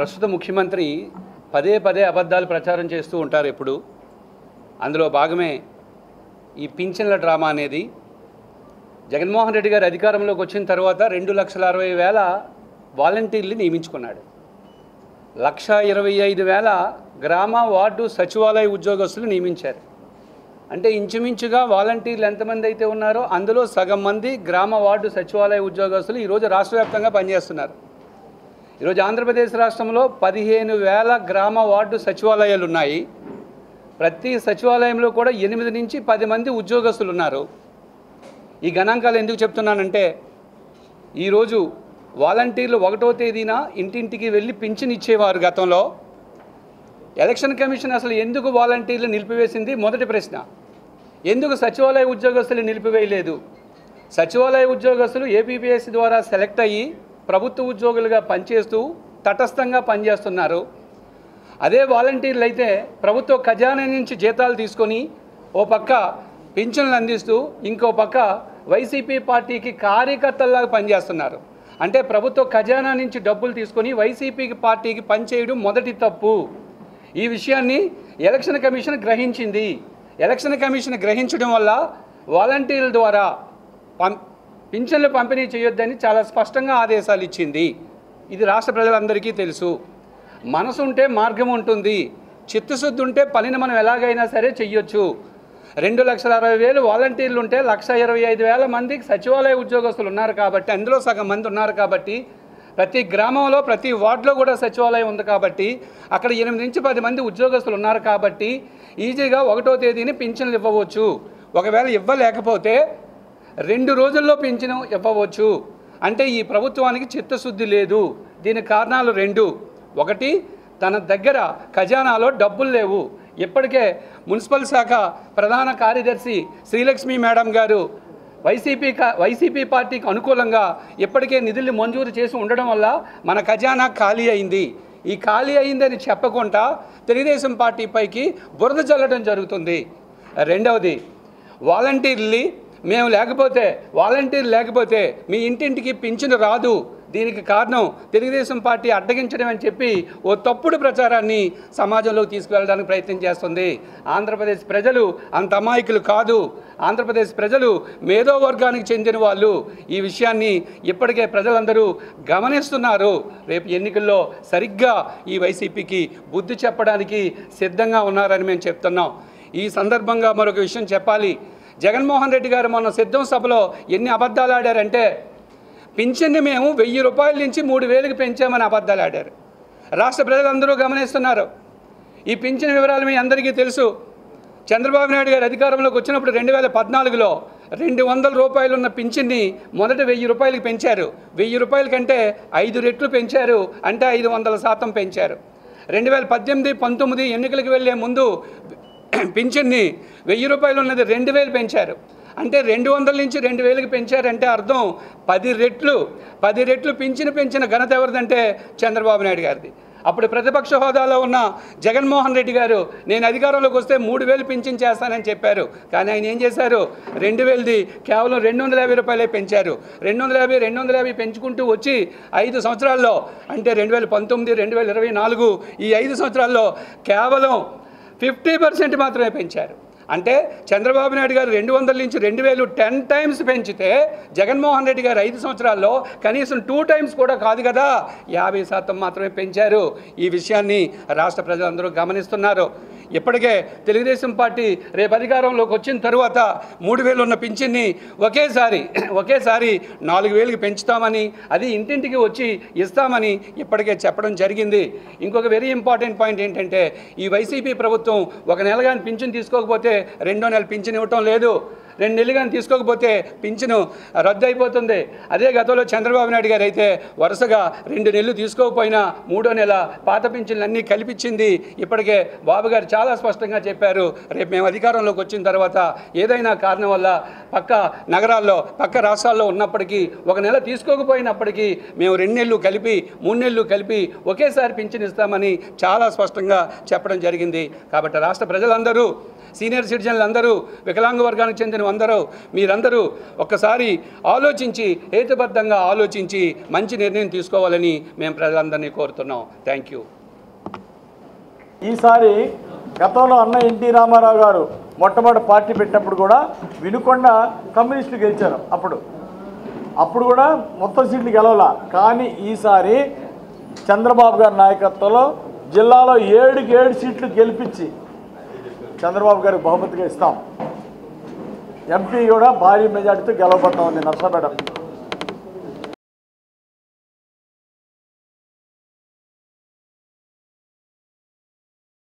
ప్రస్తుత ముఖ్యమంత్రి పదే పదే అబద్ధాలు ప్రచారం చేస్తూ ఉంటారు ఎప్పుడు. అందులో భాగమే ఈ పింఛన్ల డ్రామా అనేది. జగన్మోహన్ రెడ్డి గారు అధికారంలోకి వచ్చిన తర్వాత 2,60,000 వాలంటీర్లు నియమించుకున్నాడు. 1,25,000 గ్రామ వార్డు సచివాలయ ఉద్యోగస్తులు నియమించారు. అంటే ఇంచుమించుగా వాలంటీర్లు ఎంతమంది అయితే ఉన్నారో అందులో సగం మంది గ్రామ వార్డు సచివాలయ ఉద్యోగస్తులు ఈరోజు రాష్ట్ర వ్యాప్తంగా పనిచేస్తున్నారు. ఈరోజు ఆంధ్రప్రదేశ్ రాష్ట్రంలో 15,000 గ్రామ వార్డు సచివాలయాలు ఉన్నాయి. ప్రతి సచివాలయంలో కూడా 8 నుంచి 10 మంది ఉద్యోగస్తులు ఉన్నారు. ఈ గణాంకాలు ఎందుకు చెప్తున్నానంటే, ఈరోజు వాలంటీర్లు 1వ తేదీన ఇంటింటికి వెళ్ళి పింఛన్ ఇచ్చేవారు. గతంలో ఎలక్షన్ కమిషన్ అసలు ఎందుకు వాలంటీర్లు నిలిపివేసింది? మొదటి ప్రశ్న. ఎందుకు సచివాలయ ఉద్యోగస్తులు నిలిపివేయలేదు? సచివాలయ ఉద్యోగస్తులు ఏపీపీఎస్సీ ద్వారా సెలెక్ట్ అయ్యి ప్రభుత్వ ఉద్యోగులుగా పనిచేస్తూ తటస్థంగా పనిచేస్తున్నారు. అదే వాలంటీర్లు అయితే ప్రభుత్వ ఖజానా నుంచి జీతాలు తీసుకొని ఓ పక్క పింఛన్లు అందిస్తూ ఇంకో పక్క వైసీపీ పార్టీకి కార్యకర్తల్లాగా పనిచేస్తున్నారు. అంటే ప్రభుత్వ ఖజానా నుంచి డబ్బులు తీసుకొని వైసీపీ పార్టీకి పనిచేయడం మొదటి తప్పు. ఈ విషయాన్ని ఎలక్షన్ కమిషన్ గ్రహించింది. ఎలక్షన్ కమిషన్ గ్రహించడం వల్ల వాలంటీర్ల ద్వారా పింఛన్లు పంపిణీ చేయొద్దని చాలా స్పష్టంగా ఆదేశాలు ఇచ్చింది. ఇది రాష్ట్ర ప్రజలందరికీ తెలుసు. మనసు ఉంటే మార్గం ఉంటుంది, చిత్తశుద్ధి ఉంటే పనిని మనం ఎలాగైనా సరే చెయ్యొచ్చు. 2,60,000 వాలంటీర్లు ఉంటే 1,25,000 మందికి సచివాలయ ఉద్యోగస్తులు ఉన్నారు కాబట్టి, అందులో సగం మంది ఉన్నారు కాబట్టి, ప్రతి గ్రామంలో ప్రతి వార్డులో కూడా సచివాలయం ఉంది కాబట్టి, అక్కడ 8 నుంచి 10 మంది ఉద్యోగస్తులు ఉన్నారు కాబట్టి ఈజీగా 1వ తేదీని పింఛన్లు ఇవ్వవచ్చు. ఒకవేళ ఇవ్వలేకపోతే 2 రోజుల్లో పింఛను ఇవ్వవచ్చు. అంటే ఈ ప్రభుత్వానికి చిత్తశుద్ధి లేదు. దీనికి కారణాలు 2. ఒకటి, తన దగ్గర ఖజానాలో డబ్బులు లేవు. ఇప్పటికే మున్సిపల్ శాఖ ప్రధాన కార్యదర్శి శ్రీలక్ష్మి మేడం గారు వైసీపీ పార్టీకి అనుకూలంగా ఇప్పటికే నిధులు మంజూరు చేసి ఉండడం వల్ల మన ఖజానా ఖాళీ అయింది. ఈ ఖాళీ అయిందని చెప్పకుండా తెలుగుదేశం పార్టీపైకి బురద చల్లడం జరుగుతుంది. రెండవది, వాలంటీర్లు లేకపోతే మీ ఇంటింటికి పింఛను రాదు. దీనికి కారణం తెలుగుదేశం పార్టీ అడ్డగించడం అని చెప్పి ఓ తప్పుడు ప్రచారాన్ని సమాజంలోకి తీసుకువెళ్ళడానికి ప్రయత్నం చేస్తుంది. ఆంధ్రప్రదేశ్ ప్రజలు అంత అమాయకులు కాదు. ఆంధ్రప్రదేశ్ ప్రజలు మేధో వర్గానికి చెందిన వాళ్ళు. ఈ విషయాన్ని ఇప్పటికే ప్రజలందరూ గమనిస్తున్నారు. రేపు ఎన్నికల్లో సరిగ్గా ఈ వైసీపీకి బుద్ధి చెప్పడానికి సిద్ధంగా ఉన్నారని మేము చెప్తున్నాం. ఈ సందర్భంగా మరొక విషయం చెప్పాలి. జగన్మోహన్ రెడ్డి గారు మొన్న సిద్ధం సభలో ఎన్ని అబద్ధాలు ఆడారంటే, పింఛన్ని మేము 1,000 రూపాయల నుంచి 3,000కి పెంచామని అబద్ధాలు ఆడారు. రాష్ట్ర ప్రజలందరూ గమనిస్తున్నారు. ఈ పింఛన్ వివరాలు మీ అందరికీ తెలుసు. చంద్రబాబు నాయుడు గారు అధికారంలోకి వచ్చినప్పుడు 2014లో 200 రూపాయలు ఉన్న పింఛన్ని మొదట 1,000 రూపాయలకి పెంచారు. 1,000 రూపాయల కంటే 5 రెట్లు పెంచారు. అంటే 500% పెంచారు. 2018-19 ఎన్నికలకు వెళ్ళే ముందు పింఛన్ని 1,000 రూపాయలు ఉన్నది 2,000 పెంచారు. అంటే 200 నుంచి 2,000కి పెంచారంటే అర్థం 10 రెట్లు పెంచిన ఘనత ఎవరిదంటే చంద్రబాబు నాయుడు గారిది. అప్పుడు ప్రతిపక్ష హోదాలో ఉన్న జగన్మోహన్ రెడ్డి గారు నేను అధికారంలోకి వస్తే 3,000 పింఛన్ చేస్తానని చెప్పారు. కానీ ఆయన ఏం చేశారు? 2,000ది కేవలం 250 రూపాయలే పెంచారు. 250 పెంచుకుంటూ వచ్చి 5 సంవత్సరాల్లో, అంటే 2019, 2024 ఈ 5 సంవత్సరాల్లో కేవలం 50% మాత్రమే పెంచారు. అంటే చంద్రబాబు నాయుడు గారు 200 నుంచి 2,000 10 టైమ్స్ పెంచితే జగన్మోహన్ రెడ్డి గారు 5 సంవత్సరాల్లో కనీసం 2 టైమ్స్ కూడా కాదు కదా, 50% మాత్రమే పెంచారు. ఈ విషయాన్ని రాష్ట్ర ప్రజలందరూ గమనిస్తున్నారు. ఇప్పటికే తెలుగుదేశం పార్టీ రేపు అధికారంలోకి వచ్చిన తర్వాత 3,000 ఉన్న పింఛన్ని ఒకేసారి 4,000కి పెంచుతామని, అది ఇంటింటికి వచ్చి ఇస్తామని ఇప్పటికే చెప్పడం జరిగింది. ఇంకొక వెరీ ఇంపార్టెంట్ పాయింట్ ఏంటంటే, ఈ వైసీపీ ప్రభుత్వం 1 నెల కానీ పింఛన్ తీసుకోకపోతే 2వ నెల పింఛన్ ఇవ్వటం లేదు. 2 నెలలు కానీ తీసుకోకపోతే పింఛను రద్దు అయిపోతుంది. అదే గతంలో చంద్రబాబు నాయుడు గారు అయితే వరుసగా 2 నెలలు తీసుకోకపోయినా 3వ నెల పాత పింఛన్లు అన్నీ కల్పించింది. ఇప్పటికే బాబు గారు చాలా స్పష్టంగా చెప్పారు, రేపు మేము అధికారంలోకి వచ్చిన తర్వాత ఏదైనా కారణం వల్ల పక్క నగరాల్లో పక్క రాష్ట్రాల్లో ఉన్నప్పటికీ 1 నెల తీసుకోకపోయినప్పటికీ మేము 2 నెలలు కలిపి 3 నెలలు కలిపి ఒకేసారి పింఛన్ ఇస్తామని చాలా స్పష్టంగా చెప్పడం జరిగింది. కాబట్టి రాష్ట్ర ప్రజలందరూ, సీనియర్ సిటిజన్లు అందరూ, వికలాంగ వర్గానికి చెందిన మీరందరూ ఒక్కసారి ఆలోచించి హేతుబద్ధంగా ఆలోచించి మంచి నిర్ణయం తీసుకోవాలని మేము ప్రజలందరినీ కోరుతున్నాం. Thank you. ఈసారి గతంలో అన్న ఎన్టీ రామారావు గారు మొట్టమొదటి పార్టీ పెట్టినప్పుడు కూడా వినుకొండ కమ్యూనిస్టులు గెలిచారు. అప్పుడు కూడా మొత్తం సీట్లు గెలవాల. కానీ ఈసారి చంద్రబాబు గారి నాయకత్వంలో జిల్లాలో 7 సీట్లు గెలిపించి చంద్రబాబు గారికి బహుమతిగా ఇస్తాం. ఎంపీ కూడా భారీ మెజార్టీతో గెలవబోతా ఉంది నర్సాపేట.